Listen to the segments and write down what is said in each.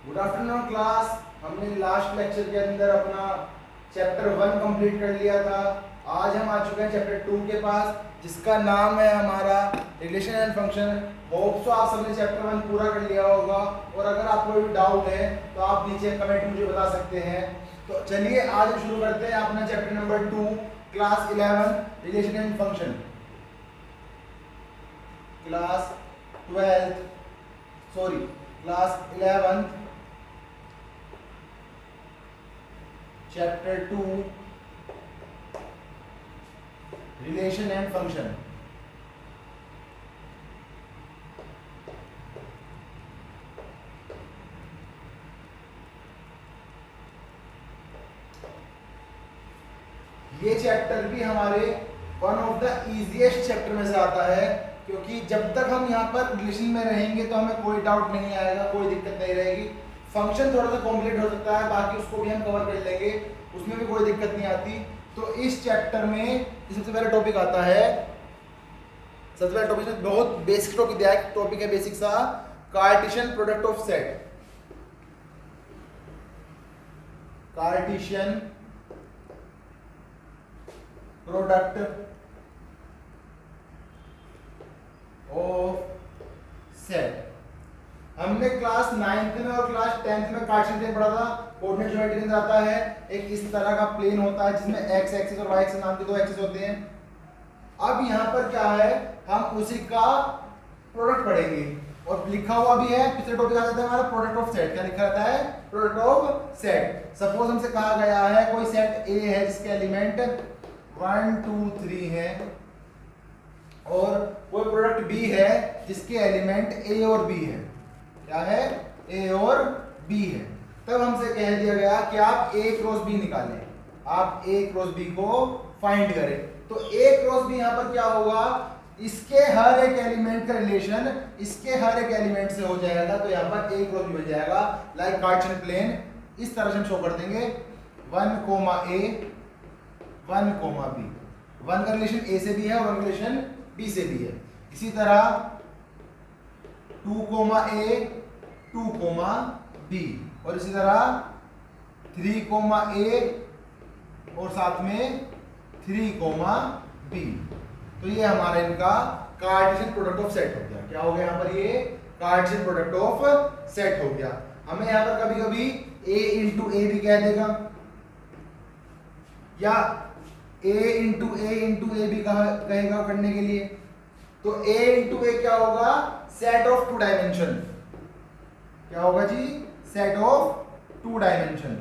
Good afternoon class. हमने last lecture के अंदर अपना चैप्टर 1 कंप्लीट कर लिया था। आज हम आ चुके हैं चैप्टर 2 के पास, जिसका नाम है हमारा relation and function. Hope so आप सबने चैप्टर 1 पूरा कर लिया होगा, और अगर आपको कोई डाउट है तो आप नीचे कमेंट मुझे बता सकते हैं। तो चलिए आज हम शुरू करते हैं अपना chapter number 2 class 11 relation and function. Class 11 chapter 2 relation and function. ये चैप्टर भी हमारे one of the easiest chapter में से आता है, क्योंकि जब तक हम यहाँ पर रिलेशन में रहेंगे तो हमें कोई डाउट नहीं आएगा, कोई दिक्कत नहीं रहेगी। फंक्शन थोड़ा सा कॉम्प्लिकेट हो सकता है, बाकी उसको भी हम कवर कर लेंगे, उसमें भी कोई दिक्कत नहीं आती। तो इस चैप्टर में सबसे पहला टॉपिक आता है, सबसे पहला टॉपिक में बहुत बेसिक टॉपिक दिया है, टॉपिक है बेसिक सा, Cartesian product of set. Cartesian product of set. हमने क्लास 9th में और क्लास 10th में कार्टेशियन प्लेन पढ़ा था। कोऑर्डिनेट ज्योमेट्री के अंदर आता है, एक इस तरह का प्लेन होता है जिसमें एक्स एक्सिस और वाई एक्सिस नाम के दो एक्सिस होते हैं। अब यहाँ पर क्या है, हम उसी का प्रोडक्ट पढ़ेंगे, और लिखा हुआ भी है, पिछले टॉपिक आ जाता है हमारा प्रोडक्ट ऑफ सेट। क्या लिखा रहता है? Product of set. सपोज हमसे कहा गया है कोई सेट ए है जिसके एलिमेंट 1 2 3 है, और कोई प्रोडक्ट बी है जिसके एलिमेंट ए और बी है। क्या है? ए और बी है। तब हमसे कह दिया गया कि आप ए क्रॉस बी निकालें, आप ए क्रॉस बी को फाइंड करें। तो ए क्रॉस बी यहाँ पर क्या होगा, इसके हर एक एलिमेंट का रिलेशन इसके हर एक एलिमेंट से हो जाएगा, तो यहाँ पर ए क्रॉस बी बन जाएगा। लाइक कार्टेशियन प्लेन इस तरह से हम शो कर देंगे, 1 ए 1 बी। 1 का रिलेशन ए से भी है और 1 का रिलेशन बी से भी है। इसी तरह 2 ए 2 बी, और इसी तरह 3 ए और साथ में 3 बी। तो ये हमारा इनका कार्टेशियन प्रोडक्ट ऑफ सेट हो गया। क्या हो गया यहाँ पर? ये कार्टेशियन प्रोडक्ट ऑफ सेट हो गया। हमें यहाँ पर कभी कभी a इंटू ए भी कह देगा, या a इंटू ए भी कहेगा करने के लिए। तो a इंटू ए क्या होगा? Set of 2 dimension. क्या होगा जी? Set of 2 dimension.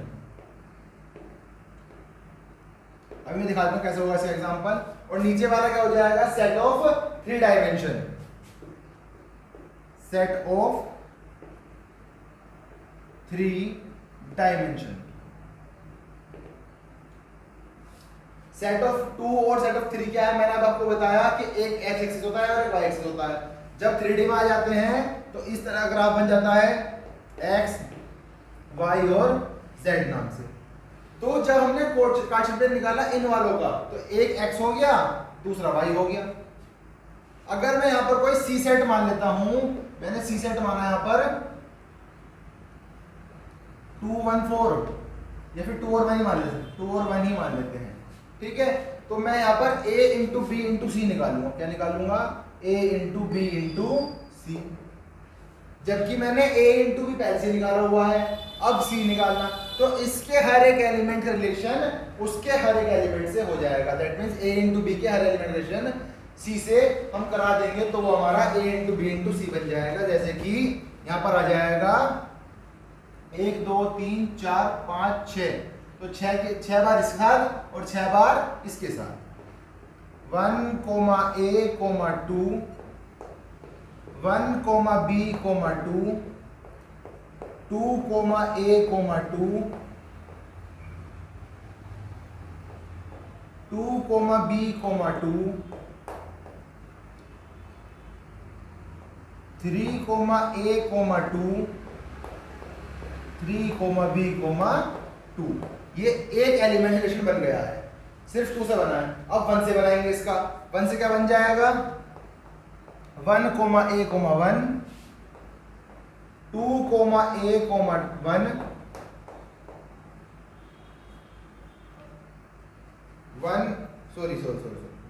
अभी मैं दिखाता हूं कैसे होगा इसका एग्जांपल। और नीचे वाला क्या हो जाएगा? Set of 3 dimension. Set of 3 dimension. Set of 2 और सेट ऑफ 3 क्या है? मैंने अब आपको बताया कि एक एक्स एक्सिस होता है और एक वाई एक्सिस होता है। जब 3D में आ जाते हैं तो इस तरह ग्राफ बन जाता है, एक्स वाई और जेड नाम से। तो जब हमने कार्टेशियन प्लेन निकाला इन वालों का, तो एक एक्स हो गया, दूसरा वाई हो गया। अगर मैं यहां पर कोई सी सेट मान लेता हूं, मैंने सी सेट माना यहां पर 2 1 4, या फिर 2 और 1 ही मान लेते हैं, 2 और 1 ही मान लेते हैं, ठीक है। तो मैं यहां पर a इंटू बी इंटू सी निकालूंगा। क्या निकालूंगा? a इंटू बी इंटू सी। जबकि मैंने a इंटू बी पहले से निकाला हुआ है, अब c निकालना। तो इसके हर एक एलिमेंट का रिलेशन उसके हर एक एलिमेंट से हो जाएगा। That means a into B के हर एलिमेंट रिलेशन c से हम करा देंगे, तो वो हमारा a इंटू बी इंटू सी बन जाएगा। जैसे कि यहां पर आ जाएगा 1 2 3 4 5 6, तो 6 बार इसके साथ और 6 बार इसके साथ। 1 ए 2 1 बी 2 2 ए 2 2 बी 2 3 ए 2 3 बी 2। ये एक एलिमेंट रिलेशन बन गया है, सिर्फ 2 से बना है। अब 1 से बनाएंगे इसका। 1 से क्या बन जाएगा? 1 A 1 2 comma A comma 1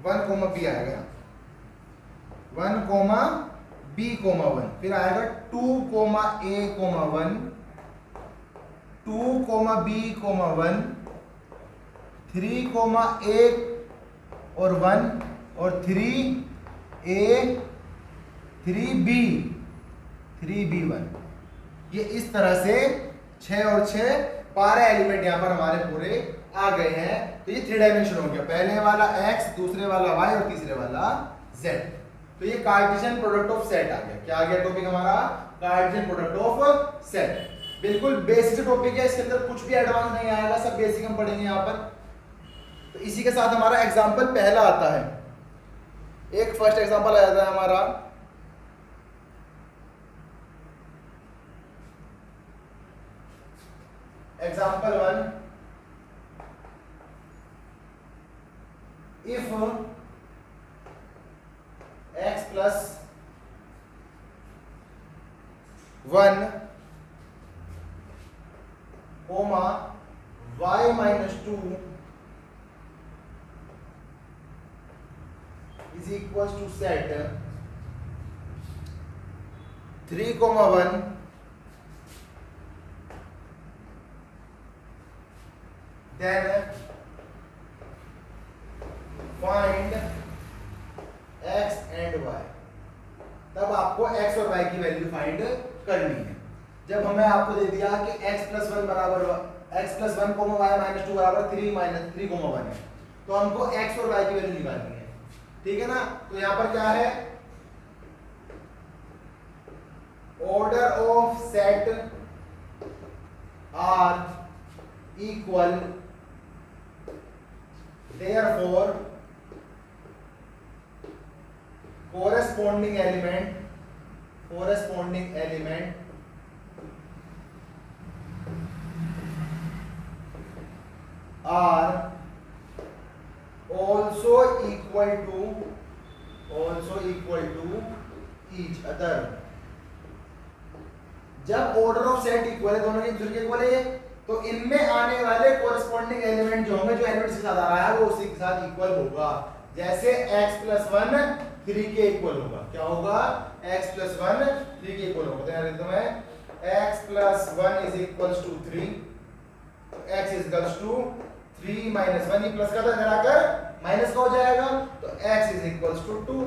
1 comma B आएगा, 1 कोमा बी कोमा 1, फिर आएगा 2 comma A comma 1, 2 comma B comma 1, 3 comma A और 1 और 3b 1। ये इस तरह से 6 और 6 12 एलिमेंट यहां पर हमारे पूरे आ गए हैं। तो ये 3 डायमेंशन हो गया, पहले वाला x, दूसरे वाला y और तीसरे वाला z। तो ये कार्टेशियन प्रोडक्ट ऑफ सेट आ गया। क्या आ गया टॉपिक हमारा? Cartesian product of set. बिल्कुल बेसिक टॉपिक है, इसके अंदर कुछ भी एडवांस नहीं आएगा, सब बेसिक हम पढ़ेंगे यहाँ पर। तो इसी के साथ हमारा एग्जाम्पल पहला आता है, एक फर्स्ट एग्जाम्पल आ जाता है हमारा। Example 1, if x plus 1 comma y minus 2 is equals to set 3 comma 1 then find x and y। तब आपको x और y की वैल्यू फाइंड करनी है। जब हमें आपको दे दिया कि x plus 1 बराबर x plus 1 comma y minus 2 बराबर 3 कोमा 1 है, तो हमको x और y की वैल्यू निकालनी है, ठीक है ना। तो यहाँ पर क्या है, order of set are equal, therefore corresponding element are also equal to each other। जब ऑर्डर ऑफ सेट इक्वल है, दोनों के दूसरे के इक्वल है, तो इनमें आने वाले कोरस्पॉन्डिंग एलिमेंट जो होंगे, जो एलिमेंट के साथ आ रहा है वो उसी के साथ इक्वल होगा। जैसे x plus 1 3 के इक्वल होगा। क्या होगा? x plus 1 3 के इक्वल होगा। तो यहाँ लिखता मैं x plus 1 is equals to 3, x is equals to 3 minus 1, ये प्लस का था, इधर आकर माइनस का हो जाएगा, तो x is equals to 2।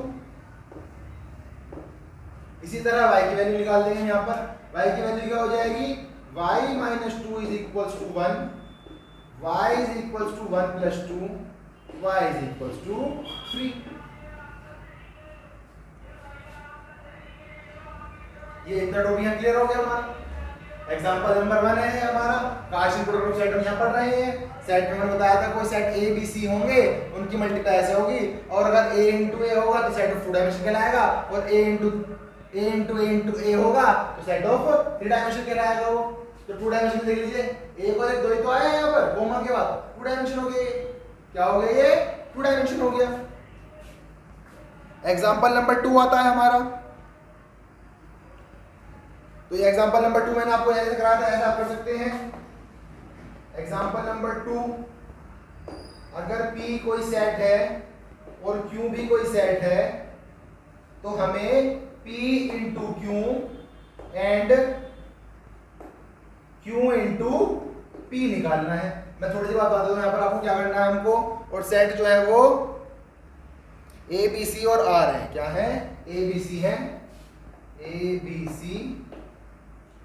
इसी तरह y की वैल्यू निकाल देंगे यहाँ पर। y की वैल्यू क्या हो जाएगी? y minus 2 is equals to 1, y is equals to 1 plus 2, y is equals to 3। ये इतना टॉपिक यहाँ क्लियर हो गया हमारा। एग्जांपल नंबर 1 है हमारा, कार्टेशियन प्रोडक्ट ऑफ सेट हम यहाँ पढ़ रहे हैं। सेट में मैंने बताया था कोई सेट ए बी सी होंगे, उनकी मल्टीप्लाई ऐसे होगी, और अगर a इंटू ए होगा तो सेट ऑफ 2 डायमेंशन कहलाएगा, और a इंटू ए होगा तो सेट ऑफ 3 डायमेंशन कहलाएगा वो। तो 2 डायमेंशन देख लीजिए, एक और एक दो ही तो आया है यहाँ पर, कोमा के बाद 2 डायमेंशन हो गए। क्या हो गया? ये 2 डायमेंशन हो गया। एग्जांपल नंबर 2 आता है हमारा। तो ये एग्जांपल नंबर 2 मैंने आपको ऐसे कराया था, ऐसा आप कर सकते हैं। एग्जांपल नंबर 2, अगर P कोई सेट है और Q भी कोई सेट है, तो हमें P into Q and Q into P निकालना है। मैं थोड़ी सी बात बता दूं यहाँ पर आपको क्या करना है हमको। और सेट जो है वो A B C और R है। क्या है? A B C है, A B C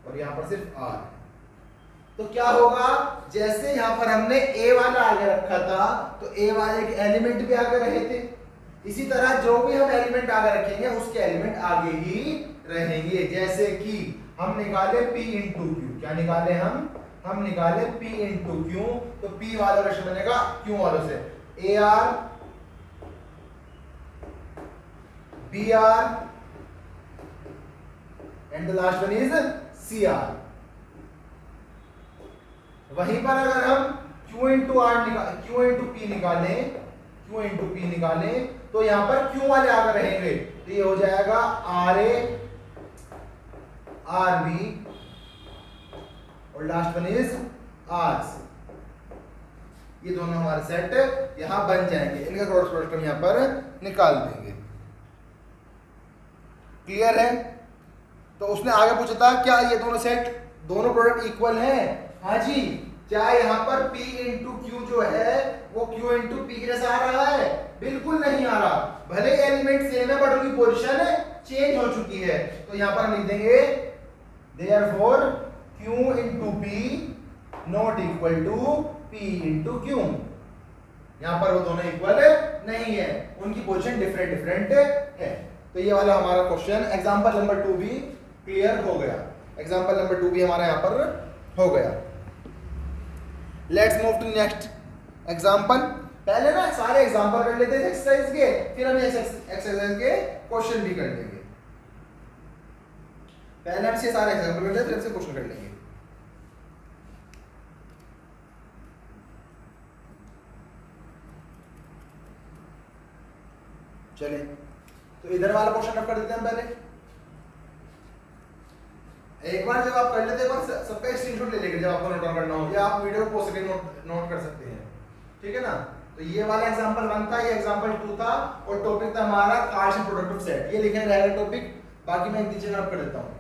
और यहाँ पर सिर्फ R है। तो क्या होगा, जैसे यहाँ पर हमने A वाला आगे रखा था तो A वाले के एलिमेंट भी आगे रहे थे, इसी तरह जो भी हम एलिमेंट आगे रखेंगे उसके एलिमेंट आगे ही रहेंगे। जैसे कि हम निकाले P इंटू क्यू। क्या निकाले हम निकाले P इंटू क्यू, तो P वाला रेशो बनेगा Q वालों से, AR BR and the last one is CR। वहीं पर अगर हम Q इंटू P निकालें तो यहां पर Q वाले आगे रहेंगे, तो ये हो जाएगा आर बी और last one is R C. ये दोनों हमारे सेट यहां बन जाएंगे, इनका क्रॉस प्रोडक्ट हम यहां पर निकाल देंगे। क्लियर है? तो उसने आगे पूछा था क्या ये दोनों सेट दोनों प्रोडक्ट इक्वल हैं? हाँ जी। क्या यहाँ पर P इंटू क्यू जो है वो Q इंटू P जैसा आ रहा है? बिल्कुल नहीं आ रहा। भले एलिमेंट सेम है बट उनकी पोजीशन चेंज हो चुकी है। तो यहाँ पर हम लिख देंगे therefore Q into P not equal to P into Q। यहाँ पर वो दोनों इक्वल नहीं है, उनकी पोजीशन डिफरेंट है। तो ये वाला हमारा क्वेश्चन एग्जांपल नंबर 2 भी क्लियर हो गया। एग्जांपल नंबर 2 भी हमारा यहाँ पर हो गया। Let's move to next example. पहले ना सारे एग्जांपल कर लेते हैं एक्सरसाइज के, फिर हम एक्सरसाइज के क्वेश्चन भी कर लेंगे। पहले हम से सारे एग्जांपल कर लेते हैं, फिर से क्वेश्चन कर लेंगे। चलिए तो इधर वाला क्वेश्चन रख कर देते हैं पहले। एक बार जब आप कर लेते हैं सबका स्क्रीनशॉट ले लेंगे जब आपको नोट करना हो, या आप वीडियो को पॉज करके नोट कर सकते हैं, ठीक है ना। तो ये वाला एग्जांपल 1 था, ये एग्जांपल 2 था और टॉपिक था हमारा cards and product of set. ये लिखना रहेगा टॉपिक, बाकी मैं नीचे नोट कर देता हूं।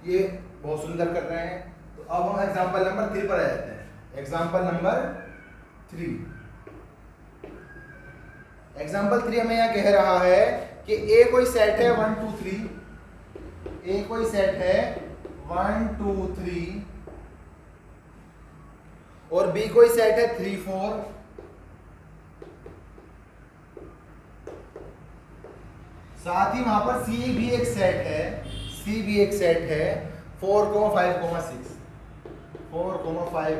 ये बहुत सुंदर कर रहे हैं। तो अब हम एग्जांपल नंबर 3 पर आ जाते हैं। एग्जांपल नंबर 3, एग्जांपल 3 हमें यहाँ कह रहा है कि ए कोई सेट है 1 2 3, ए कोई सेट है 1 2 3 और बी कोई सेट है 3 4, साथ ही वहां पर सी भी एक सेट है, सी भी एक सेट है 4 5 6, 4 5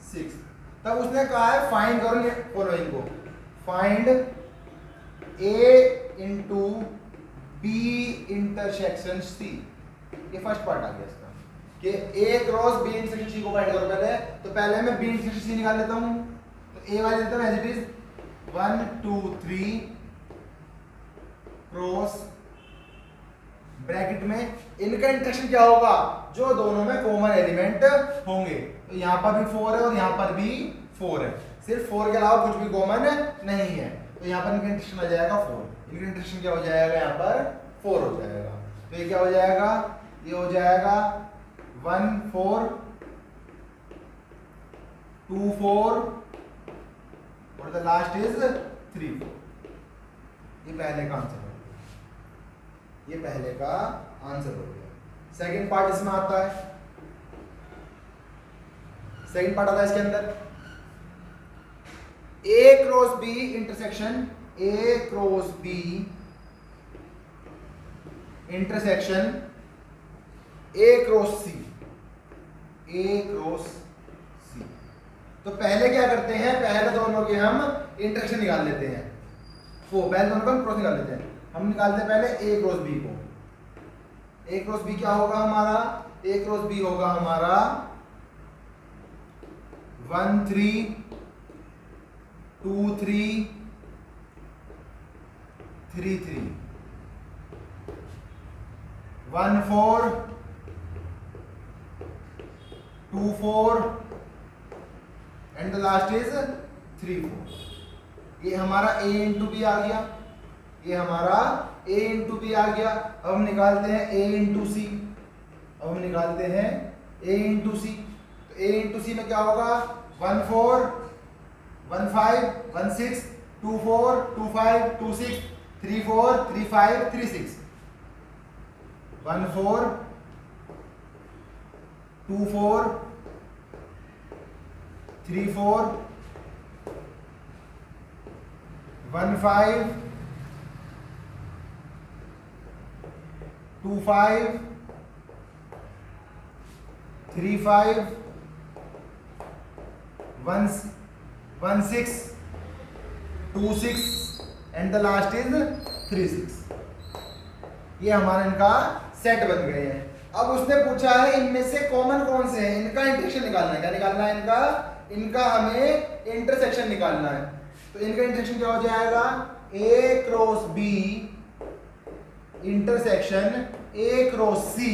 6। तब उसने कहा है फाइंड करो फॉलोइंग को, फाइंड ए इंटू बी इंटरसेक्शन सी। ये फर्स्ट पार्ट आ गया इसका कि ए क्रॉस बी इंटरसेक्शन सी को फाइंड करो। पहले मैं बी इंटरसेक्शन सी निकाल लेता हूं। तो ए वाले लेता हूं as it is 1 2 3 cross bracket में इनका इंटरसेक्शन क्या होगा, जो दोनों में कॉमन एलिमेंट होंगे। तो यहाँ पर भी 4 है और यहाँ पर भी 4 है, सिर्फ 4 के अलावा कुछ भी कॉमन नहीं है। तो यहाँ पर इनका इंटरसेक्शन आ जाएगा 4। इनका इंटरसेक्शन क्या हो जाएगा, यहाँ पर 4 हो जाएगा। तो ये क्या हो जाएगा, ये हो जाएगा 1 4 2 4 और द लास्ट इज 3 4। ये पहले का आंसर, ये पहले का आंसर हो गया। सेकंड पार्ट इसमें आता है, सेकंड पार्ट आता है इसके अंदर A cross B intersection, A cross B intersection A cross C, A cross C. तो पहले क्या करते हैं, पहले दोनों के हम इंटरसेक्शन निकाल लेते हैं। वो पहले दोनों का क्रॉस निकाल लेते हैं। हम निकालते हैं पहले ए क्रॉस बी को। ए क्रॉस बी क्या होगा हमारा, ए क्रॉस बी होगा हमारा 1 3 2 3 3 3 1 4 2 4 एंड द लास्ट इज 3 4। ये हमारा ए इंटू बी आ गया, ये हमारा a इंटू बी आ गया। अब हम निकालते हैं a इंटू सी, अब हम निकालते हैं a इंटू सी। तो a इंटू सी में क्या होगा, 1 4 1 5 1 6 2 4 2 5 2 6 3 4 3 5 3 6 1 4 2 4 3 4 1 5 2 5 3 5 1 6 2 6 एंड द लास्ट इज 3 6। ये हमारा इनका सेट बन गए हैं। अब उसने पूछा है इनमें से कॉमन कौन से हैं, इनका इंटरसेक्शन निकालना है। क्या निकालना है इनका हमें इंटरसेक्शन निकालना है। तो इनका इंटरसेक्शन क्या हो जाएगा, A cross B intersection A cross C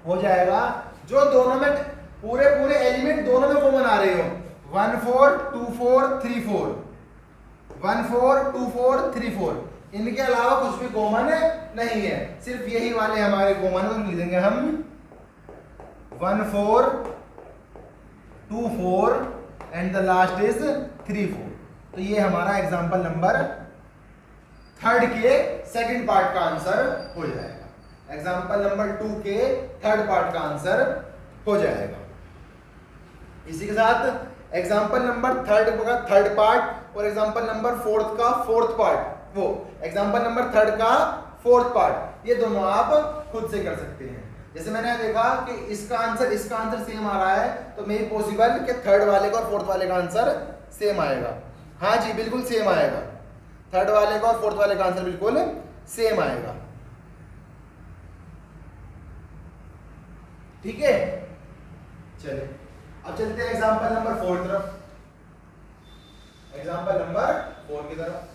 हो जाएगा, जो दोनों में पूरे एलिमेंट दोनों में कॉमन आ रहे हो। 1 4 2 4 3 4 1 4 2 4 3 4। इनके अलावा कुछ भी कॉमन नहीं है, सिर्फ यही वाले हमारे कॉमन है। तो लिख देंगे हम 1 4 2 4 एंड द लास्ट इज 3 4। तो ये हमारा एग्जांपल नंबर 3 के सेकंड पार्ट का आंसर हो जाएगा। एग्जांपल नंबर 2 के थर्ड पार्ट का आंसर हो जाएगा। इसी के साथ एग्जांपल नंबर 3 का थर्ड पार्ट और एग्जांपल नंबर 4 का फोर्थ पार्ट, वो एग्जांपल नंबर 3 का फोर्थ पार्ट, ये दोनों आप खुद से कर सकते हैं। जैसे मैंने देखा कि इसका आंसर सेम आ रहा है, तो मे पॉसिबल कि थर्ड वाले का और फोर्थ वाले का आंसर सेम आएगा। हाँ जी, बिल्कुल सेम आएगा। थर्ड वाले का और फोर्थ वाले का आंसर बिल्कुल सेम आएगा। ठीक है, चलिए अब चलते हैं एग्जांपल नंबर 4 की तरफ। एग्जांपल नंबर 4 की तरफ।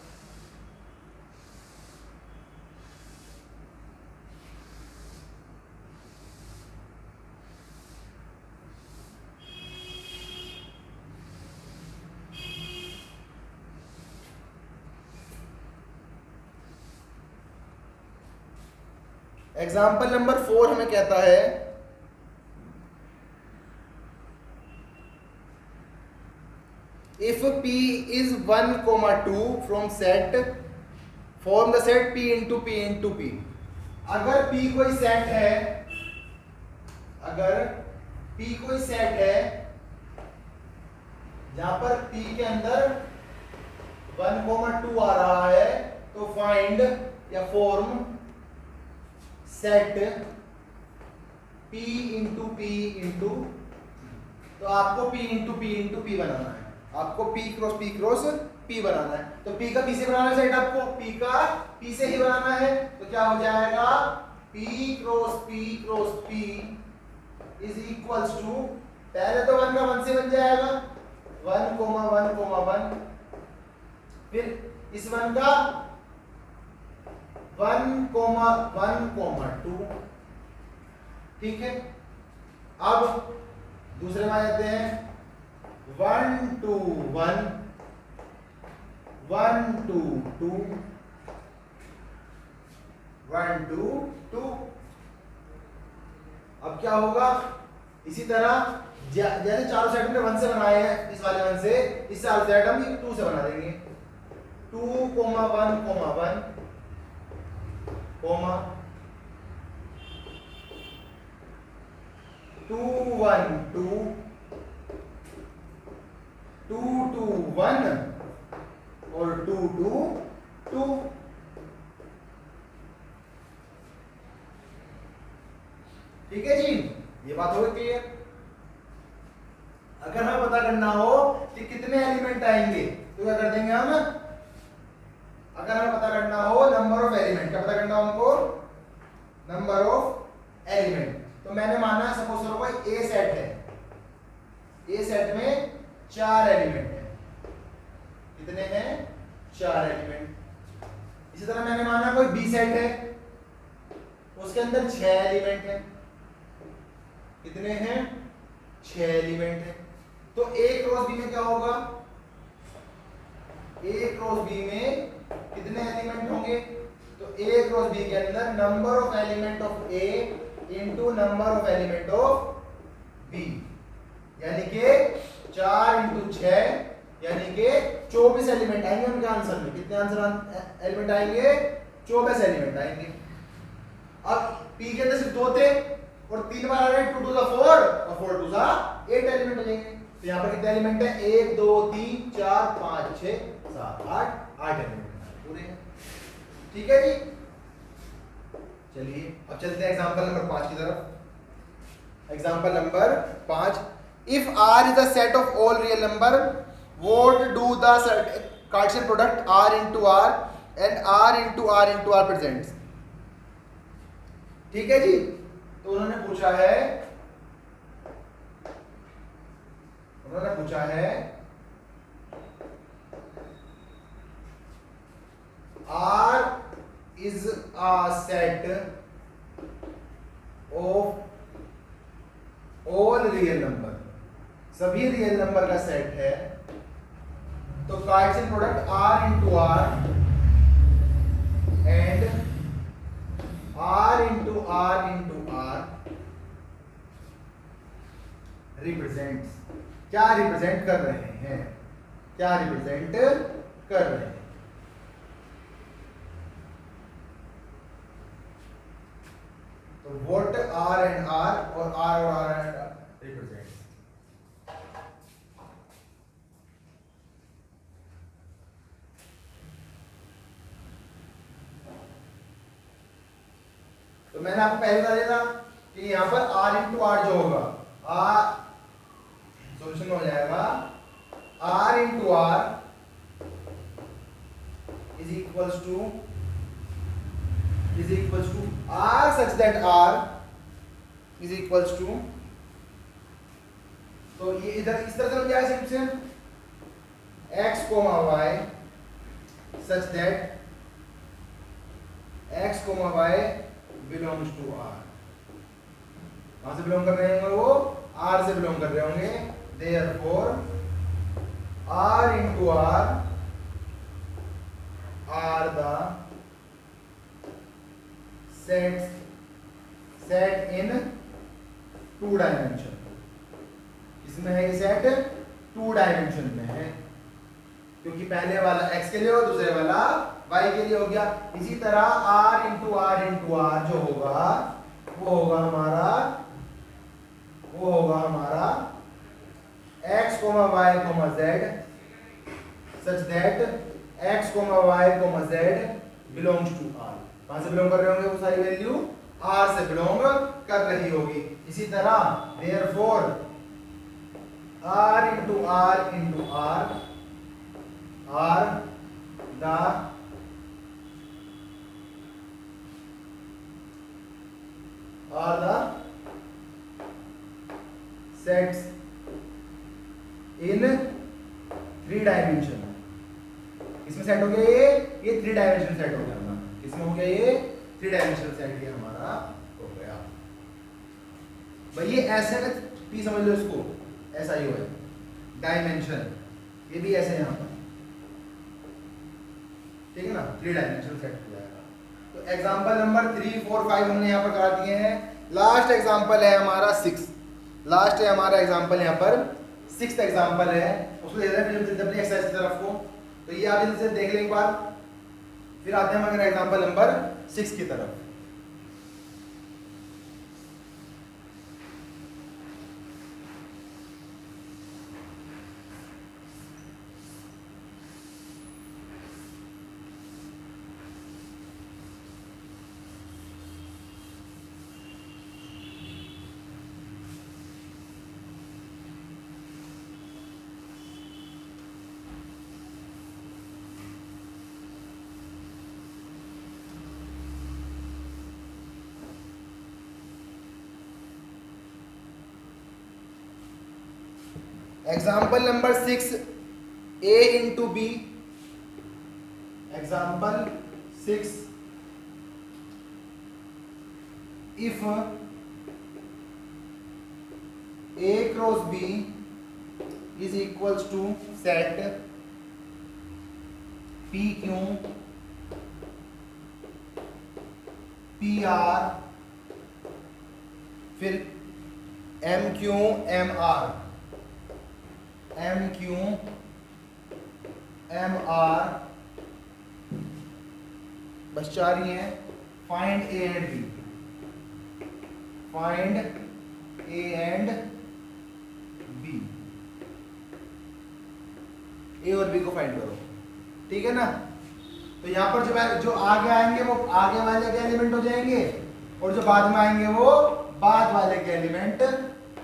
एग्जाम्पल नंबर 4 हमें कहता है if P is 1, 2 from set form the set P into P। अगर P कोई सेट है, जहां पर P के अंदर 1, 2 आ रहा है, तो फाइंड या form set P into P into, तो आपको P इंटू P बनाना है। आपको P क्रॉस P बनाना है। तो P का P से बनाना है सेट, आपको P का P से ही बनाना है। तो क्या हो जाएगा, P cross P is equals to, पहले तो 1 का 1 से बन जाएगा, 1, 1, फिर इस 1 का 1, 2। ठीक है, अब दूसरे में आ जाते हैं 1, 2, 1, 1, 2, 2, 1, 2, 2। अब क्या होगा, इसी तरह जैसे चारों सेट में 1 से बनाए हैं, इस वाले 1 से, इस वाले सेट हम 2 से बना देंगे। 2, 1, 1, 2, 1, 2, 2, 2, 1 और 2, 2, 2। ठीक है जी, ये बात हो गई क्लियर। अगर हमें पता करना हो कि कितने एलिमेंट आएंगे, तो क्या कर देंगे हम, अगर हमें पता करना हो नंबर ऑफ एलिमेंट, क्या पता करना हो हमको, नंबर ऑफ एलिमेंट। तो मैंने माना सपोज करो कोई ए सेट है, ए सेट में 4 एलिमेंट है। कितने हैं, 4 एलिमेंट। इसी तरह मैंने माना कोई बी सेट है, उसके अंदर 6 एलिमेंट है। कितने हैं, 6 एलिमेंट है। तो ए क्रॉस बी में क्या होगा, ए क्रॉस बी में कितने एलिमेंट होंगे, तो ए क्रॉस बी के अंदर number of element of A into number of element of B, यानी कि 4 इंटू 6, यानी कि 24 एलिमेंट आएंगे उनके आंसर में। कितने आंसर एलिमेंट आएंगे, 24 एलिमेंट आएंगे। अब पी के अंदर सिर्फ 2 थे और 3 बार आ रहे, 2 2 4 और 4 2 8 एलिमेंट हो जाएंगे। तो यहाँ पर कितने एलिमेंट है, 1 2 3 4 5 6 7 8 एलिमेंट पूरे। ठीक है जी, चलिए अब चलते हैं एग्जांपल नंबर 5 की तरफ। Example number 5, if R is a set of all real number, what do the Cartesian product R into R and R into R into R presents। ठीक है जी, तो उन्होंने पूछा है R is a set of all real number, सभी real number का set है, तो Cartesian product R into R and R into R into R represents, क्या रिप्रेजेंट कर रहे हैं, क्या रिप्रेजेंट कर रहे हैं। तो व्हाट R and R और R और R and R रिप्रेजेंट्स। तो मैंने आपको पहले बता दिया था कि यहां पर R इंटू आर जो होगा, R सॉल्यूशन हो जाएगा R into R is equals to R such that R is equals to, तो ये इधर इस तरह से बन जाएगा simple, x comma y such that x comma y belongs to R। कहां से बिलोंग कर रहे होंगे वो, R से बिलोंग कर रहे होंगे, therefore R into R are the set in two dimension. इसमें है ये सेट टू डायमेंशन में है, क्योंकि पहले वाला x के लिए और दूसरे वाला y के लिए हो गया। इसी तरह R इंटू आर जो होगा वो होगा हमारा x comma y comma z such that x comma y comma z belongs to R। कहां से बिलोंग कर रहे होंगे वो सारी वैल्यू, R से बिलोंग कर रही होगी। इसी तरह therefore R into R into R are the sets in three dimension. इसमें सेट हो गया ये थ्री डायमेंशन सेट हो गया हमारा। इसमें हो गया ये थ्री डायमेंशनल सेट, ये हमारा हो गया भाई। ये ऐसे में पी समझ लो इसको, ऐसा ही है डायमेंशन, ये भी ऐसे यहाँ पर, ठीक है ना, थ्री डायमेंशनल सेट हो जाएगा। तो एग्जांपल नंबर 3, 4, 5 हमने यहाँ पर करा दिए हैं। लास्ट एग्जांपल है हमारा 6, लास्ट है हमारा एग्जांपल यहाँ पर 6th एग्जांपल है, उसको दे रहे हैं अपनी एक्सरसाइज की तरफ को। तो ये आप जल्दी से देख लें एक बार, फिर आते हैं मगर एग्जांपल नंबर 6 की तरफ। Example number 6, A into B। Example 6, if A cross B is equals to set PQ PR फिर MQ MR बस चार ही हैं। Find A and B, find A and B, A और B को फाइंड करो, ठीक है ना। तो यहाँ पर जो आगे आएंगे वो आगे वाले के एलिमेंट हो जाएंगे और जो बाद में आएंगे वो बाद वाले के एलिमेंट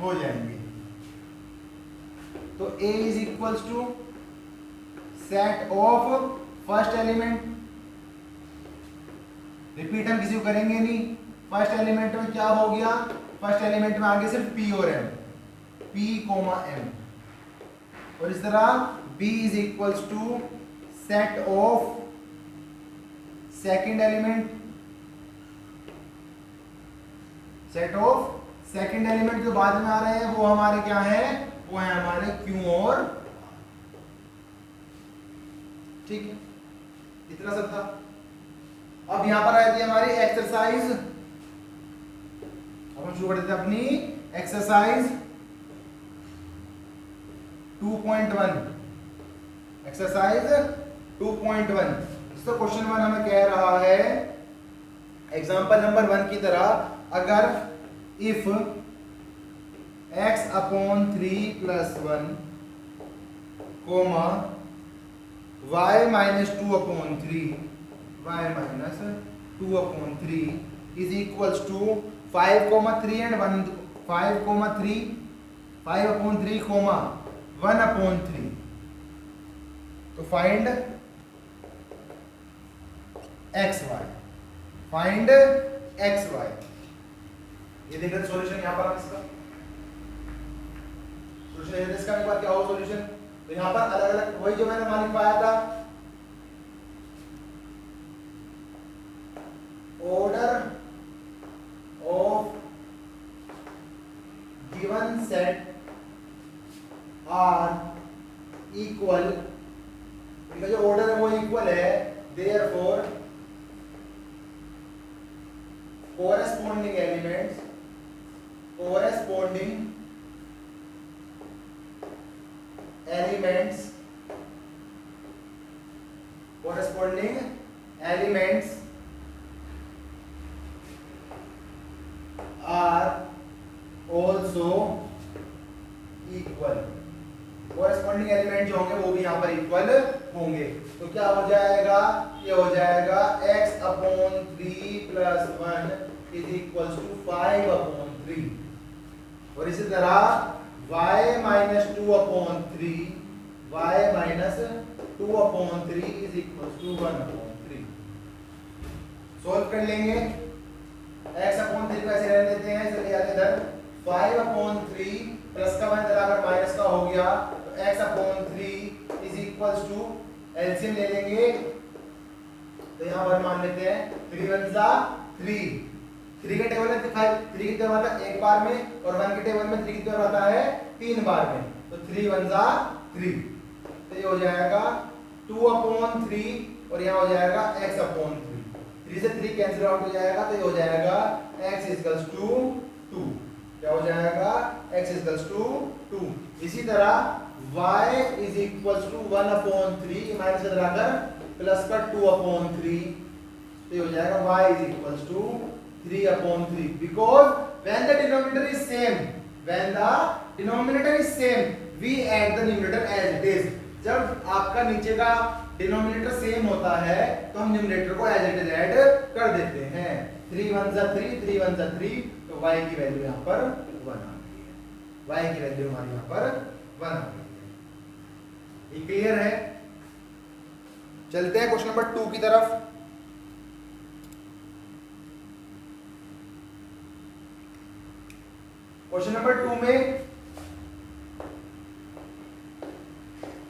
हो जाएंगे। तो A is equals to set of first element, repeat हम किसी को करेंगे नहीं। फर्स्ट एलिमेंट में क्या हो गया, फर्स्ट एलिमेंट में आगे सिर्फ P और M, P, M, और इस तरह B is equals to set of second element, set of second element जो बाद में आ रहे हैं वो हमारे क्या है, वो है हमारे Q और, ठीक है, इतना सब था। अब यहां पर आती है हमारी एक्सरसाइज। अब हम शुरू करते हैं अपनी एक्सरसाइज 2.1। एक्सरसाइज 2.1 इसका क्वेश्चन 1 हमें कह रहा है एग्जांपल नंबर 1 की तरह, अगर if x upon 3 plus 1 comma y minus 2 upon 3, y minus 2 upon 3 is equals to 5,3 and 1, 5,3, 5 upon 3 comma 1 upon 3। तो फाइंड xy, फाइंड xy। ये देख रहे सॉल्यूशन यहां पर इसका सॉल्यूशन इसका एक बार क्या हो सॉल्यूशन। तो यहां पर अलग अलग वही जो मैंने मान पाया था, order of given set are equal, इनका जो ऑर्डर है वो इक्वल है, therefore corresponding elements, corresponding elements, corresponding elements are also equal। corresponding element जो होंगे वो भी यहाँ पर इक्वल होंगे। तो क्या हो जाएगा, ये हो जाएगा x upon 3 plus 1 is equals to 5 upon 3, और इसी तरह y minus 2 upon 3, y minus 2 upon 3 is equals to 1 upon 3। Solve कर लेंगे, x अपॉन 3 को ऐसे रहने देते हैं, चलिए आगे इधर 5 अपॉन 3 प्लस का 1 अगर माइनस का हो गया तो x upon 3 is equals to, LCM ले लेंगे तो यहां पर मान लेते हैं 3 1 जा 3, 3 के टेबल में 3 कितने बार आता है, एक बार में, और 1 के टेबल में 3 कितने बार आता है, 3 बार में। तो 3 1 जा 3, तो ये हो जाएगा 2 अपॉन 3 और यहाँ हो जाएगा x अपॉन 3, 3 से 3 कैंसिल आउट हो जाएगा, तो ये हो जाएगा x इक्वल्स टू 2। क्या हो जाएगा, x इक्वल्स टू 2। इसी तरह y is equals to 1 upon 3, minus इधर आकर प्लस का 2 अपॉन 3, तो ये हो जाएगा y is equals to 3 upon 3, because when the denominator is same, when the denominator is same we add the numerator as it is. जब आपका नीचे का डिनोमिनेटर सेम होता है तो हम न्यूमरेटर को एज इट इज ऐड कर देते हैं। 3 1 जा 3, 3 1 जा 3, तो y की वैल्यू यहाँ पर 1 आ गई है, y की वैल्यू हमारी यहाँ पर 1 आ गई है। ये क्लियर है। चलते हैं क्वेश्चन नंबर 2 की तरफ। क्वेश्चन नंबर 2 में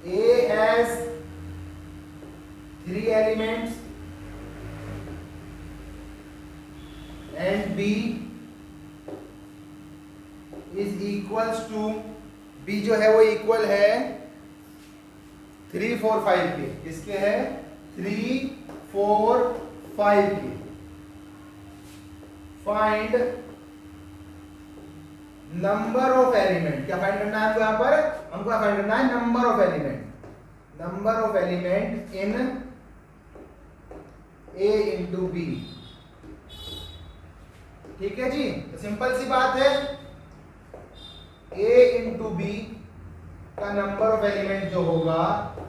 A has 3 elements and B is equals to, B जो है वो इक्वल है 3 4 5 के, किसके है 3 4 5 के। फाइंड नंबर ऑफ एलिमेंट, क्या फाइंड करना है हमको, यहाँ पर हमको फाइंड करना है number of element, number of element in A into B. ठीक है जी, तो सिंपल सी बात है, A इंटू बी का नंबर ऑफ एलिमेंट जो होगा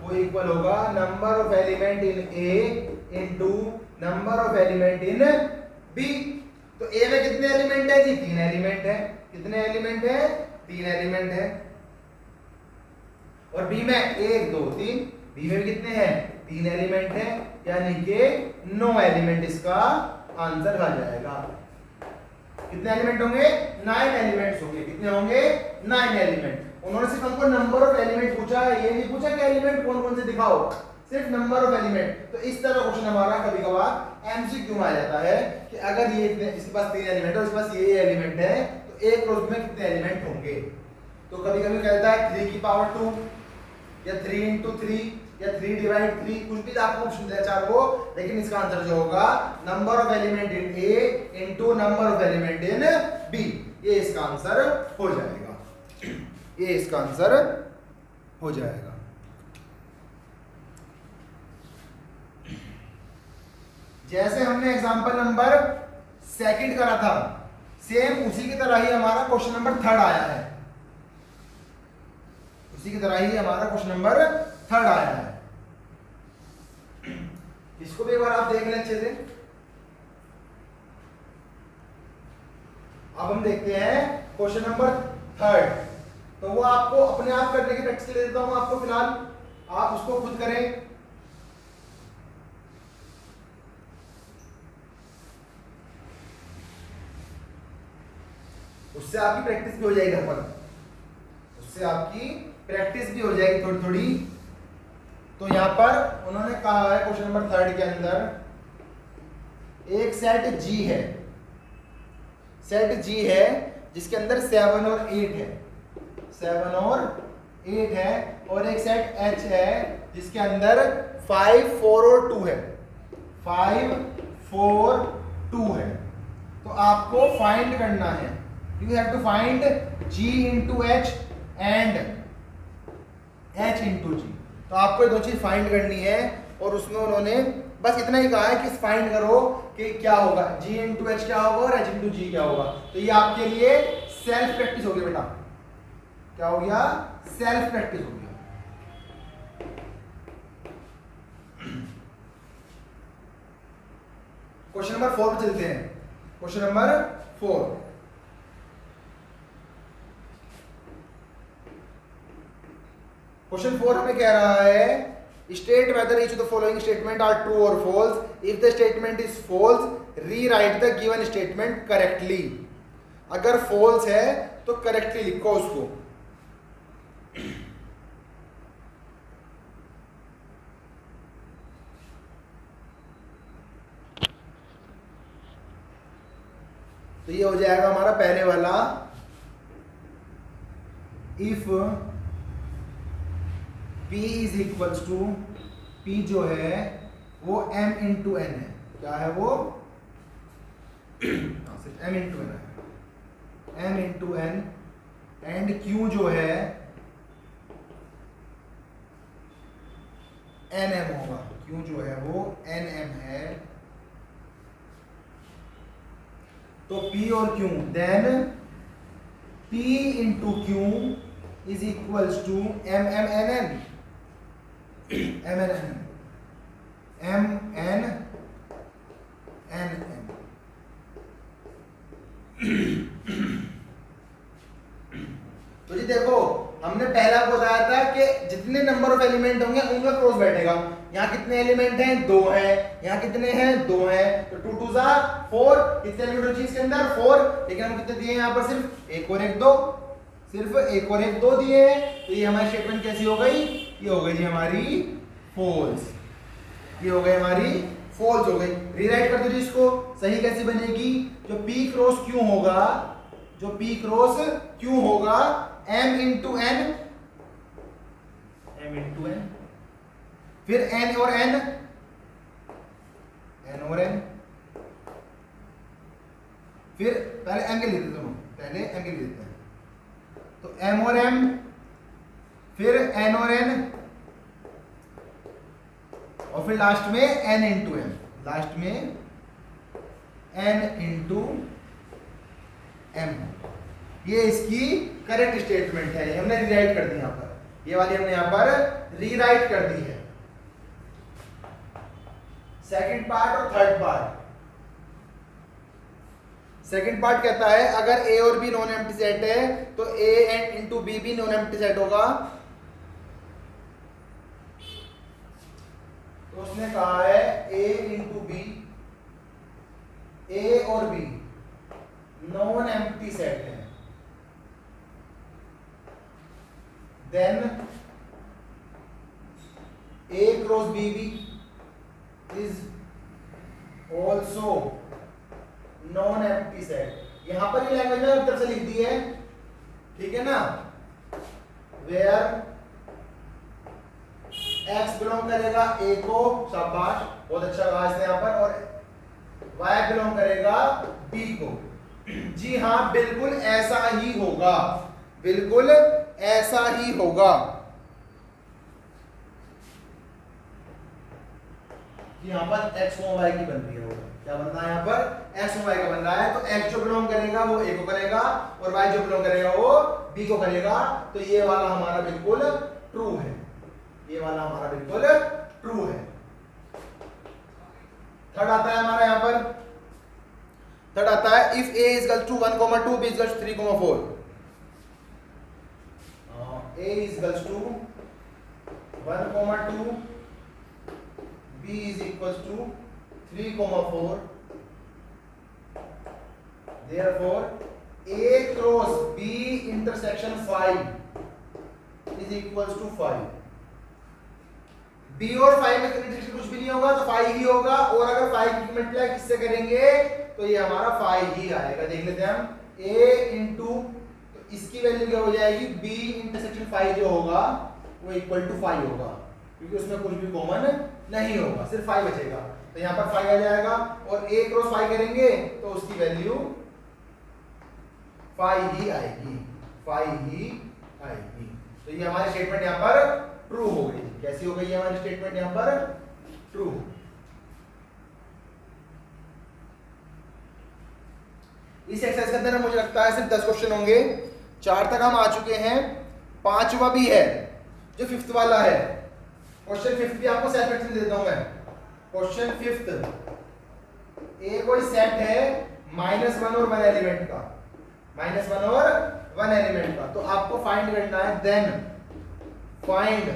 वो इक्वल होगा number of element in A into number of element in B. तो ए में कितने एलिमेंट है जी? 3 एलिमेंट है। कितने एलिमेंट है? 3 एलिमेंट है। और बी में 1 2 3, बी में भी कितने हैं? 3 एलिमेंट है, यानी कि 9 एलिमेंट इसका आंसर आ जाएगा। कितने एलिमेंट होंगे? 9 एलिमेंट्स होंगे। कितने होंगे? 9 एलिमेंट। उन्होंने सिर्फ हमको नंबर ऑफ एलिमेंट पूछा है, ये नहीं पूछा कि एलिमेंट कौन कौन से दिखाओ, सिर्फ नंबर ऑफ एलिमेंट। तो इस तरह क्वेश्चन हमारा कभी कभार एमसीक्यू में आ जाता है कि अगर ये इसके पास 3 एलिमेंट है और इसके पास ये एलिमेंट है तो एक रो में कितने एलिमेंट होंगे। तो कभी कभी कहता है 3 की पावर 2 या 3 into 3 या 3 divided 3, कुछ भी आपको ऑप्शन दिया चार को, लेकिन इसका आंसर जो होगा number of element in A into number of element in B, ये इसका आंसर हो जाएगा। ये इसका आंसर हो जाएगा। जैसे हमने एग्जांपल नंबर 2 करा था, सेम उसी की तरह ही हमारा क्वेश्चन नंबर 3 आया है। उसी की तरह ही हमारा क्वेश्चन नंबर 3 आया है। इसको भी एक बार आप देख लें अच्छे से। अब हम देखते हैं क्वेश्चन नंबर 3। तो वो आपको अपने आप करने की प्रैक्टिस ले देता हूं आपको, फिलहाल आप उसको खुद करें। उससे आपकी प्रैक्टिस भी हो जाएगी घर पर, उससे आपकी प्रैक्टिस भी हो जाएगी थोड़ी थोड़ी। तो यहां पर उन्होंने कहा है क्वेश्चन नंबर 3 के अंदर एक सेट जी है, सेट जी है जिसके अंदर 7 और 8 है, 7 और 8 है, और एक सेट एच है जिसके अंदर 5 4 और 2 है, 5 4 2 है। तो आपको फाइंड करना है, you have to find g into h and h into g। तो आपको ये दो चीज फाइंड करनी है, और उसमें उन्होंने बस इतना ही कहा है कि फाइंड करो कि क्या होगा, g into h क्या होगा और h into g क्या होगा। तो ये आपके लिए सेल्फ प्रैक्टिस हो गया बेटा। क्या हो गया? सेल्फ प्रैक्टिस हो गया। क्वेश्चन नंबर 4 पे चलते हैं। क्वेश्चन नंबर 4, क्वेश्चन 4 हमें कह रहा है state whether each of the following statement are true और false. If the statement is false rewrite the given statement correctly. अगर फॉल्स है तो करेक्टली लिखो उसको। तो ये हो जाएगा हमारा पहले वाला, if P is equals to, P जो है वो M इंटू N है। क्या है वो? सिर्फ M इंटू N है, M into N, and Q जो है NM होगा। Q जो है वो NM है। तो P और Q, then P into Q is equals to MMNN, MNN, MNNN। तो जी देखो, हमने पहला बताया था कि जितने नंबर ऑफ एलिमेंट होंगे उनका क्रॉस बैठेगा। यहाँ कितने एलिमेंट हैं? 2 हैं। यहाँ कितने हैं? 2 हैं। तो 2 2 4, कितने एलिमेंट चीज के अंदर? 4। लेकिन हम कितने दिए हैं यहाँ पर? सिर्फ 1 और 1 2, सिर्फ 1 और 1 2 दिए हैं। तो ये हमारी स्टेटमेंट कैसी हो गई? ये हो गई जी हमारी फॉल्स। ये हो गई हमारी फॉल्स हो गई। रीराइट कर दो जी इसको। सही कैसी बनेगी? जो P क्रॉस Q होगा, जो P क्रॉस Q होगा, M into N, M into N, फिर N और N, N और N, फिर पहले M के लिए देते हैं, पहले M के लिए देते हैं। तो M और M, फिर N और N, और फिर लास्ट में N इंटू M, लास्ट में N इंटू M। ये इसकी करेक्ट स्टेटमेंट है। हमने रीराइट कर दी यहां पर, ये वाली हमने यहां पर रीराइट कर दी है। सेकंड पार्ट और थर्ड पार्ट। सेकंड पार्ट कहता है अगर ए और बी नॉन एम्प्टी सेट है तो ए एंड इंटू बी भी नॉन एम्प्टी सेट होगा। तो उसने कहा है ए इंटू बी, ए और बी नॉन एम्प्टी सेट है, then A cross B B is also non empty set. यहां पर ये लैंग्वेज में तरफ से लिख दी है, ठीक है ना, वेयर x बिलोंग करेगा a को, शाबाश बहुत अच्छा कहा इसने यहां पर, और y बिलोंग करेगा b को। जी हां बिल्कुल ऐसा ही होगा, बिल्कुल ऐसा ही होगा। यहां पर x और y की बन रही है, क्या बन रहा है यहां पर x और y का बन रहा है। तो x जो बिलोंग करेगा वो a को करेगा और y जो बिलोंग करेगा वो b को करेगा। तो ये वाला हमारा बिल्कुल ट्रू है, ये वाला हमारा बिल्कुल ट्रू है। थर्ड आता है हमारा यहां पर, थर्ड आता है if a is equal to 1, 2 b is equal to 3, 4। a is equal to 1, 2 b is equals to 3, 4. Therefore, A cross B intersection 5 is equals to 5. B और 5 में इंटरसेक्शन कुछ भी नहीं होगा तो 5 ही होगा, और अगर 5 की मल्टीप्लाई किससे करेंगे तो ये हमारा 5 ही आएगा। देख लेते हैं हम A इंटू, तो इसकी वैल्यू क्या हो जाएगी, B इंटरसेक्शन 5 जो होगा वो इक्वल टू 5 होगा, क्योंकि उसमें कुछ भी कॉमन नहीं होगा, सिर्फ 5 बचेगा। तो यहाँ पर 5 आ जाएगा, और a क्रॉस 5 करेंगे तो उसकी वैल्यू 5 ही आएगी, 5 ही आएगी। तो ये हमारी स्टेटमेंट यहाँ पर ट्रू हो गई। कैसी हो गई हमारी स्टेटमेंट यहाँ पर ट्रू। इस एक्सरसाइज के अंदर मुझे लगता है सिर्फ 10 क्वेश्चन होंगे, 4 तक हम आ चुके हैं, 5वां भी है जो 5th वाला है। क्वेश्चन 5th भी आपको सेट करके देता हूं मैं। क्वेश्चन 5th, ए कोई सेट है -1 और 1 एलिमेंट का, -1 और 1 एलिमेंट का, तो आपको फाइंड करना है, then find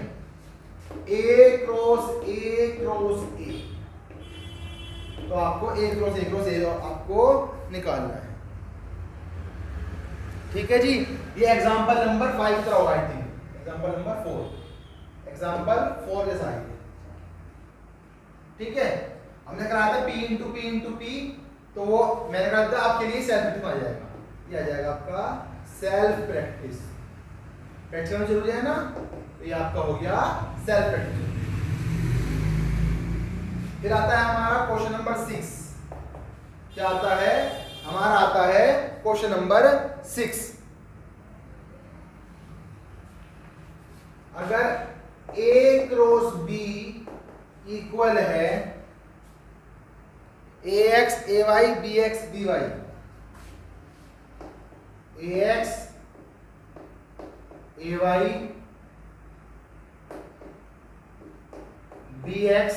A cross A cross A. तो आपको ए क्रॉस ए क्रॉस ए आपको निकालना है, ठीक है जी। ये एग्जांपल नंबर 5 का होगा, I think example number 4, example 4 जैसा आएगा, ठीक है। हमने कराया था P इंटू P, तो वो मैंने कहा था आपके लिए सेल्फ प्रैक्टिस आ जाएगा, ये आ जाएगा आपका सेल्फ प्रैक्टिस। प्रैक्टिस में जरूरी है ना, तो ये आपका हो गया सेल्फ प्रैक्टिस। फिर आता है हमारा क्वेश्चन नंबर 6। क्या आता है हमारा, आता है क्वेश्चन नंबर 6। अगर A क्रॉस B इक्वल है AX AY BX BY, AX AY BX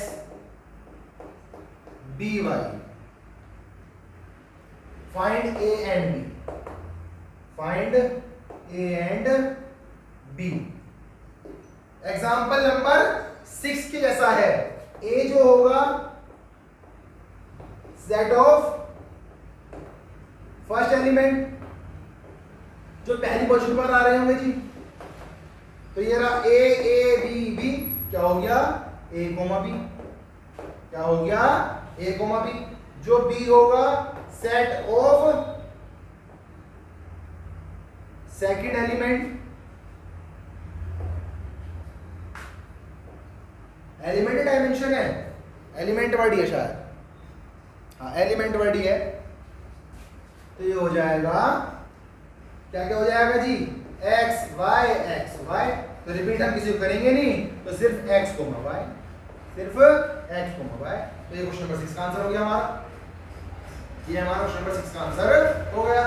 BY, find A and B, find A and B। Example number 6 के जैसा है। A जो होगा सेट ऑफ फर्स्ट एलिमेंट जो पहली पोजीशन पर आ रहे होंगे जी, तो ये रहा A B B, क्या हो गया A, B, क्या हो गया A, B। जो B होगा set of second element, element dimension है, एलिमेंट वर्ड ही है शायद, हाँ एलिमेंट वर्ड ही है। तो ये हो जाएगा क्या क्या हो जाएगा जी, एक्स वाई। तो रिपीट हम किसी को करेंगे नहीं, तो सिर्फ x, y, सिर्फ x, y। तो ये क्वेश्चन नंबर 6 का आंसर हो गया हमारा, ये हमारा क्वेश्चन नंबर 6 का आंसर हो गया।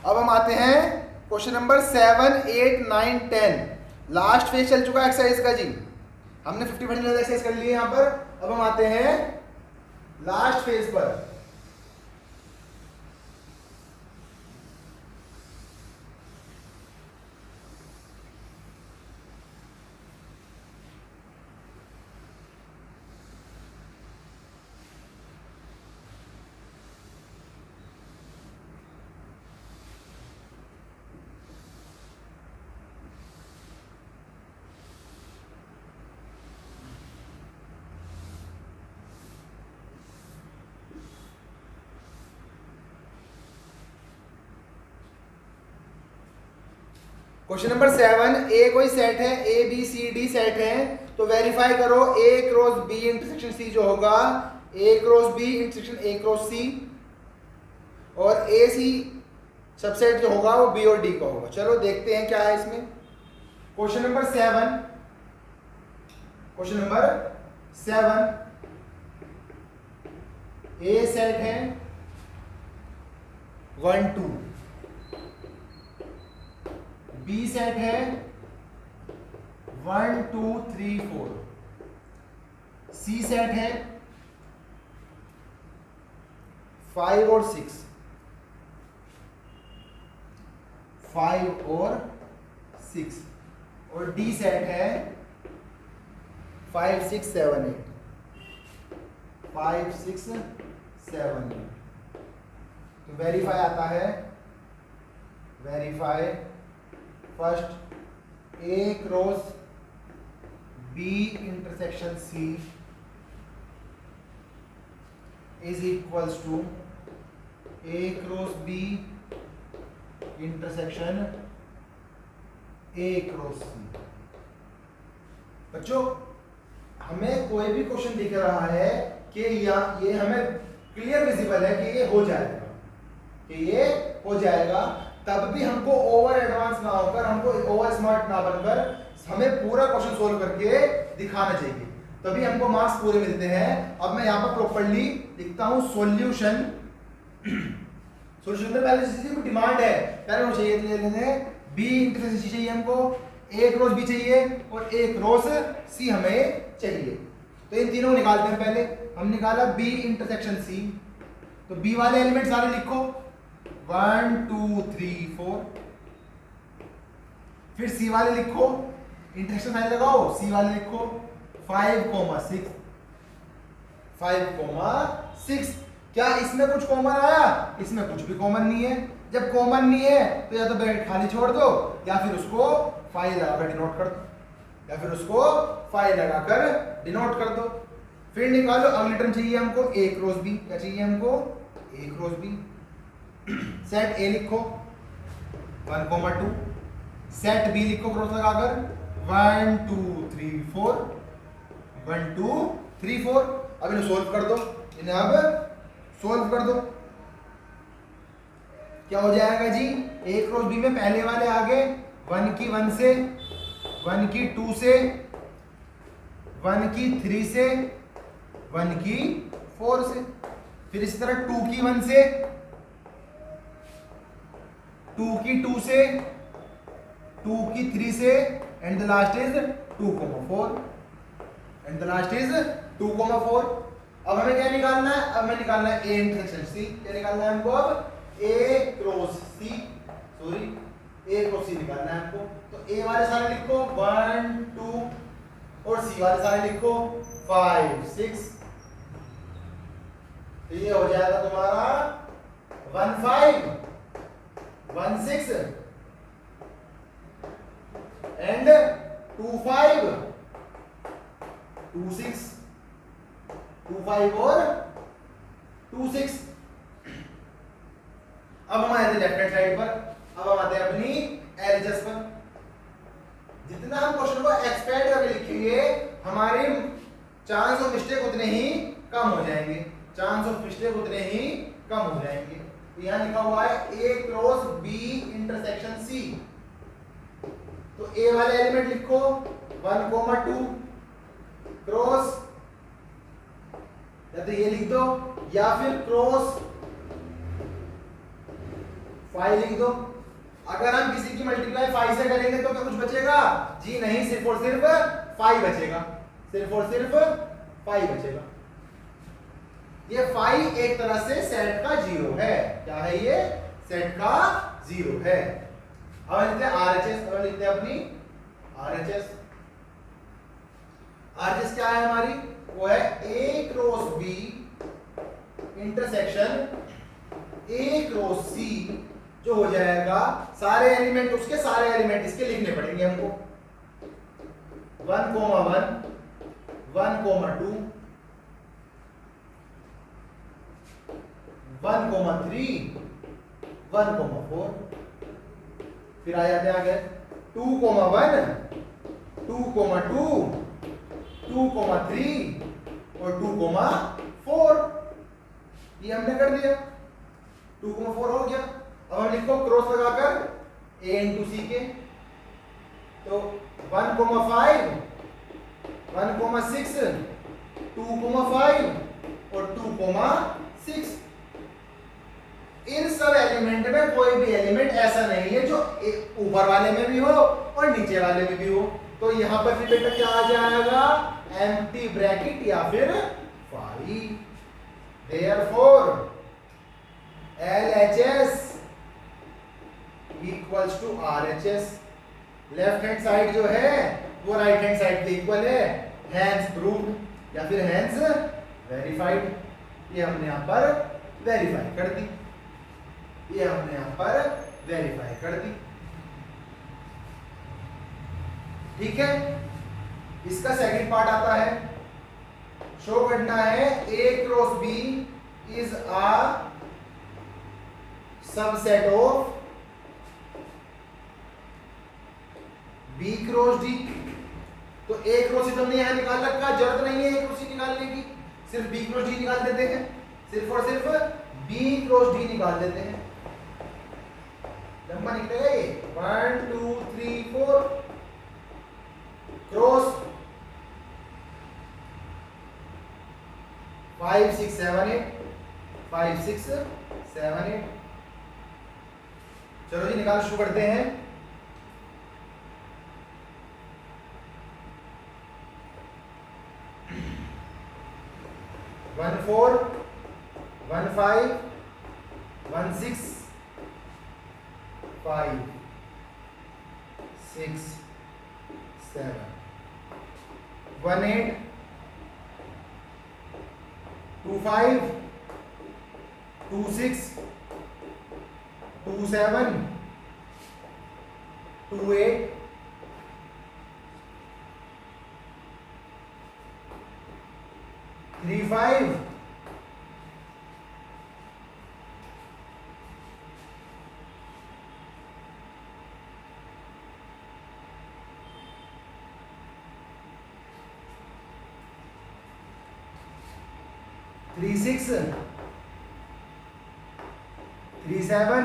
अब हम आते हैं क्वेश्चन नंबर 7, 8, 9, 10। लास्ट फेज चल चुका है एक्सरसाइज का जी, हमने 50% एक्सरसाइज कर ली है यहाँ पर। अब हम आते हैं लास्ट फेज पर। क्वेश्चन नंबर 7, ए कोई सेट है, A B C D set है, तो वेरीफाई करो A cross B intersection C जो होगा, A cross B intersection A cross C, और ए सी सबसेट जो होगा वो बी और डी का होगा। चलो देखते हैं क्या है इसमें। क्वेश्चन नंबर 7, क्वेश्चन नंबर 7, ए सेट है 1 2, बी सेट है 1 2 3 4, सी सेट है 5 और 6, 5 और 6, और डी सेट है 5 6 7 8, 5 6 7 8। तो वेरीफाई आता है, verify first A cross B intersection C is equals to A cross B intersection A cross C. बच्चों हमें कोई भी क्वेश्चन दिख रहा है कि ये हमें क्लियर विजिबल है कि ये हो जाएगा, कि ये हो जाएगा, तब भी हमको ओवर एडवांस ना होकर, हमको ओवर स्मार्ट ना बनकर हमें पूरा क्वेश्चन सोल्व करके दिखाना चाहिए, तभी हमको मार्क्स पूरे मिलते हैं। अब मैं यहाँ पर प्रॉपर्ली लिखता हूँ सॉल्यूशन। सॉल्यूशन में पहले चीज की डिमांड है, पहले वो चाहिए ले लेते हैं बी इंटरसेक्शन सी चाहिए हमको, ए क्रॉस बी चाहिए और ए क्रॉस सी हमें चाहिए। तो इन तीनों को निकालते हैं। पहले हम निकाला बी इंटरसेक्शन सी, तो बी वाले एलिमेंट सारे लिखो 1 2 3 4, फिर सी वाले लिखो, इंटरसेक्शन साइन लगाओ, सी वाले लिखो 5 6, 5 6। क्या इसमें कुछ कॉमन आया? इसमें कुछ भी कॉमन नहीं है। जब कॉमन नहीं है तो या तो ब्रैकेट खाली छोड़ दो या फिर उसको फाइल लगाकर डिनोट कर दो, या फिर उसको फाइल लगाकर डिनोट कर दो। फिर निकालो अगली टर्म चाहिए हमको ए क्रॉस बी। क्या चाहिए हमको? ए क्रॉस बी। सेट ए लिखो 1 2, सेट बी लिखो क्रॉस लगाकर 1 2 3 4, 1 2 3 4। अब इन्हें सोल्व कर दो, इन्हें अब सोल्व कर दो। क्या हो जाएगा जी? ए क्रॉस बी में पहले वाले आगे 1 की 1 से, 1 की 2 से, 1 की 3 से, 1 की 4 से, फिर इसी तरह 2 की 1 से, 2 की 2 से, 2 की 3 से, and the last is 2,4, and the last is 2,4। अब हमें क्या निकालना है? अब हमें निकालना है ए इंटरसेक्शन सी। क्या निकालना है हमको? अब ए क्रॉस सी, सॉरी ए क्रॉस सी निकालना है हमको। तो ए वाले सारे लिखो 1 2 और सी वाले सारे लिखो 5 6। तो ये हो जाएगा तुम्हारा 1 5 1 6 एंड 2 5 2 6, 2 5 और 2 6। अब हम आए थे लेफ्ट हैंड साइड पर, अब हम आते हैं अपनी एलएचएस पर। जितना हम क्वेश्चन को एक्सपेंड करके लिखेंगे हमारे चांस ऑफ मिस्टेक उतने ही कम हो जाएंगे, चांस ऑफ मिस्टेक उतने ही कम हो जाएंगे। यहां लिखा हुआ है ए क्रॉस बी इंटरसेक्शन सी, तो ए वाले एलिमेंट लिखो 1 2 क्रॉस, या तो ये लिख दो या फिर क्रॉस 5 लिख दो। अगर हम किसी की मल्टीप्लाई 5 से करेंगे तो क्या कुछ बचेगा? जी नहीं, सिर्फ और सिर्फ 5 बचेगा, सिर्फ और सिर्फ 5 बचेगा। ये 5 एक तरह से सेट का 0 है। क्या है ये? सेट का 0 है। अब लिखते हैं RHS, अब लिखते हैं अपनी RHS। RHS क्या है हमारी? वो है A cross B intersection A cross C, जो हो जाएगा सारे एलिमेंट, उसके सारे एलिमेंट इसके लिखने पड़ेंगे हमको। 1, 1, 1, 2, 1, 3, 1, 4, फिर आ जाते हैं आगे 2, 1, 2, 2, 2, 3 और 2, 4। ये हमने कर दिया, 2, 4 हो गया। अब हम लिखो क्रॉस लगाकर A इंटू C के, तो 1, 5, 1, 6, 2, 5 और 2, 6। इन सब एलिमेंट में कोई भी एलिमेंट ऐसा नहीं है जो ऊपर वाले में भी हो और नीचे वाले में भी हो। तो यहां पर फिर बेटा क्या आ जाएगा? एम्प्टी ब्रैकेट या फिर 5। Therefore LHS equals to RHS। Left hand side जो है वो राइट हैंड साइड के इक्वल है, हैंस प्रूव्ड या फिर हैंस वेरीफाइड। ये हमने यहां पर वेरीफाई कर दी, ये हमने यहां पर वेरीफाई कर दी। ठीक है, इसका सेकंड पार्ट आता है, शो करना है A cross B is a subset of B cross D। तो A क्रॉस D हमने यहां निकाल रखा, जरूरत नहीं है A क्रॉस D निकालने की, सिर्फ B क्रॉस D निकाल देते हैं, सिर्फ और सिर्फ B क्रॉस D निकाल देते हैं। लंबा निकलेगा ये 1, 2, 3, 4 क्रॉस 5, 6, 7, 8 5, 6, 7, 8। चलो जी निकाल शुरू करते हैं। One 4, 1, 5, 1, 6, 5, 6, 7, 1, 8, 2, 5, 2, 6, 2, 7, 2, 8, 3, 5, 3, 6, 3, 7,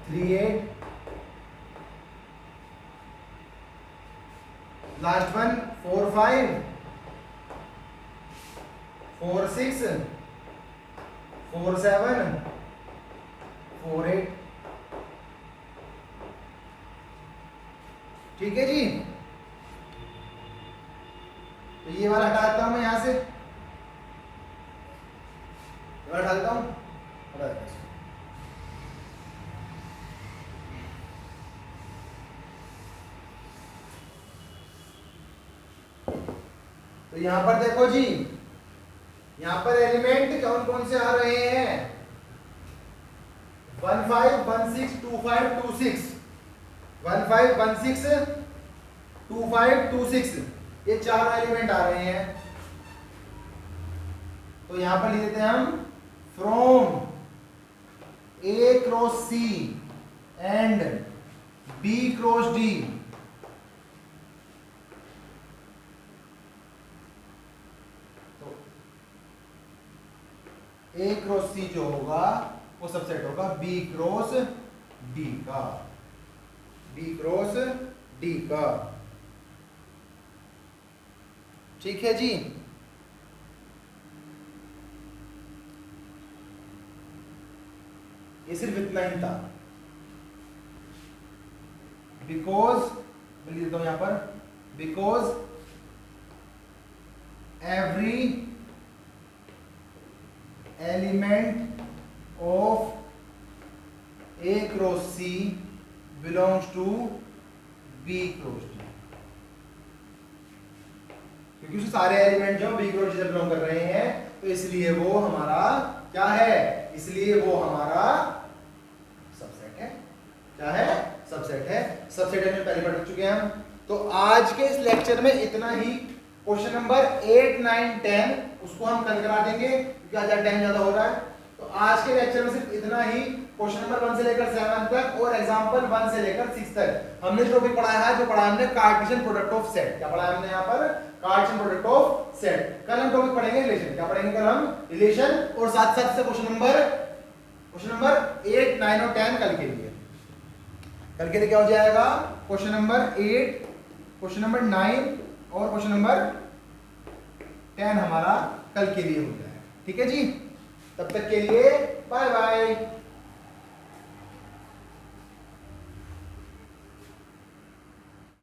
3, 8, last one 4, 5, 4, 6, 4, 7, 4, 8। ठीक है जी, तो ये वाला हटा देता हूं मैं यहां से, हटा देता हूं, हटा देता हूं। तो यहां पर देखो जी, यहां पर एलिमेंट कौन कौन से आ रहे हैं? 1, 5, 1, 6, 2, 5, 2, 6, 1, 5, 1, 6, 2, 5, 2, 6, ये चार एलिमेंट आ रहे हैं। तो यहां पर लिख देते हैं हम from A cross C and B cross D A cross C जो होगा वो सबसेट होगा B क्रॉस D का, B क्रॉस D का। ठीक है जी, ये सिर्फ इतना ही था, बिकॉज मैं लिख देता हूं यहां पर, because every element of A cross C belongs to B cross D, क्योंकि उसके सारे एलिमेंट जो बी क्रॉस डी से बिलोंग कर रहे हैं, तो इसलिए वो हमारा क्या है, इसलिए वो हमारा सबसेट है। क्या है? सबसेट है। सबसेट है, पहले पढ़ चुके हैं हम। तो आज के इस लेक्चर में इतना ही। क्वेश्चन नंबर 8, 9, 10 उसको हम कल करा देंगे क्योंकि आज टाइम ज्यादा हो रहा है। तो आज के लेक्चर में सिर्फ इतना ही। क्वेश्चन नंबर 1 से लेकर 7 तक और एग्जांपल 1 से लेकर 6 तक हमने जो टॉपिक पढ़ाया है, जो पढ़ाया हमने कार्टेशियन प्रोडक्ट ऑफ सेट। क्या पढ़ाया हमने यहाँ पर? Cartesian product of set. कल हम टॉपिक पढ़ेंगे रिलेशन। क्या पढ़ेंगे कल हम? रिलेशन। और साथ साथ से क्वेश्चन नंबर 8, 9 और 10 कल के लिए। कल के लिए क्या हो जाएगा? क्वेश्चन नंबर 8, क्वेश्चन नंबर 9 और क्वेश्चन नंबर 10 हमारा कल के लिए हो जाएगा। ठीक है जी, तब तक के लिए बाय बाय।